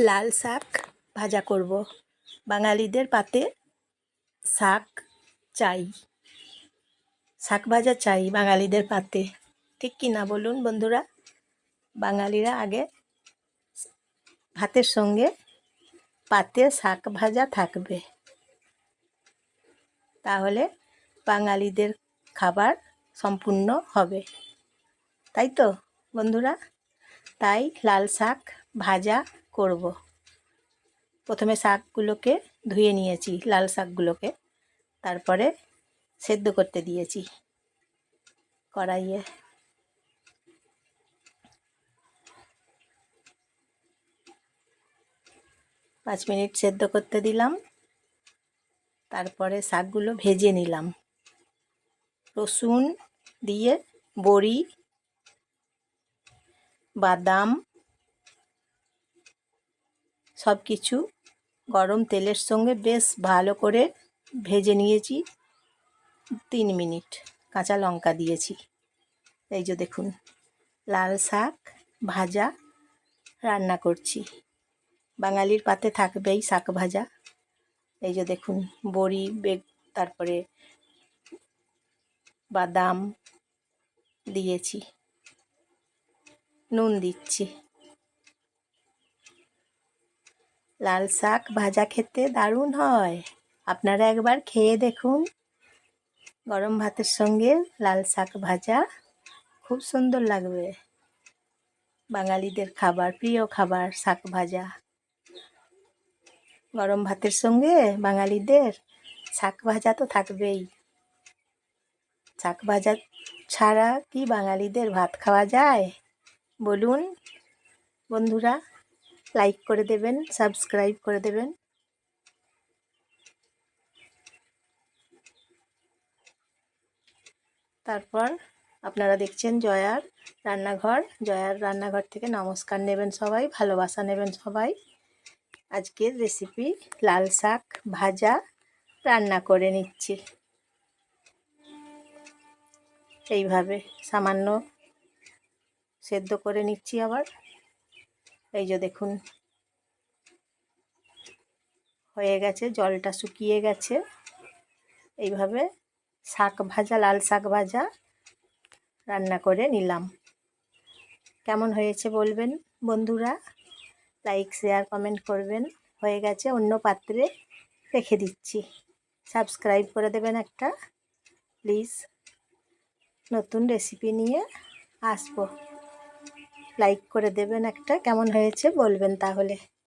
লাল শাক ভাজা করব। বাঙালিদের পাতে শাক চাই, শাক ভাজা চাই বাঙালিদের পাতে, ঠিক কি না বলুন বন্ধুরা? বাঙালিরা আগে ভাতের সঙ্গে পাতে শাক ভাজা থাকবে, তাহলে বাঙালিদের খাবার সম্পূর্ণ হবে, তাই তো বন্ধুরা? তাই লাল শাক ভাজা করব। প্রথমে শাকগুলোকে ধুয়ে নিয়েছি, লাল শাকগুলোকে, তারপরে সেদ্ধ করতে দিয়েছি কড়াইয়ে। পাঁচ মিনিট সেদ্ধ করতে দিলাম, তারপরে শাকগুলো ভেজে নিলাম। রসুন দিয়ে বড়ি, বাদাম সব কিছু গরম তেলের সঙ্গে বেশ ভালো করে ভেজে নিয়েছি 3 মিনিট। কাঁচা লঙ্কা দিয়েছি। এই যে দেখুন, লাল শাক ভাজা রান্না করছি। বাঙালির পাতে থাকবেই শাক ভাজা। এই যে দেখুন, বড়ি, তারপরে বাদাম দিয়েছি, নুন দিচ্ছি। লাল শাক ভাজা খেতে দারুণ হয়, আপনারা একবার খেয়ে দেখুন। গরম ভাতের সঙ্গে লাল শাক ভাজা খুব সুন্দর লাগবে। বাঙালিদের খাবার, প্রিয় খাবার শাক ভাজা। গরম ভাতের সঙ্গে বাঙালিদের শাক ভাজা তো থাকবেই। শাক ভাজা ছাড়া কি বাঙালিদের ভাত খাওয়া যায় বলুন বন্ধুরা? লাইক করে দেবেন, সাবস্ক্রাইব করে দেবেন। তারপর আপনারা দেখছেন জয়ার রান্নাঘর। জয়ার রান্নাঘর থেকে নমস্কার নেবেন সবাই, ভালোবাসা নেবেন সবাই। আজকের রেসিপি লাল শাক ভাজা রান্না করে নিচ্ছি। এইভাবে সামান্য সেদ্ধ করে নিচ্ছি আবার। এই যে দেখুন, হয়ে গেছে, জলটা শুকিয়ে গেছে। এইভাবে শাক ভাজা, লাল শাক ভাজা রান্না করে নিলাম। কেমন হয়েছে বলবেন বন্ধুরা? লাইক, শেয়ার, কমেন্ট করবেন। হয়ে গেছে, অন্য পাত্রে রেখে দিচ্ছি। সাবস্ক্রাইব করে দেবেন একটা, প্লিজ। নতুন রেসিপি নিয়ে আসবো। লাইক করে দেবেন একটা, কেমন হয়েছে বলবেন তাহলে।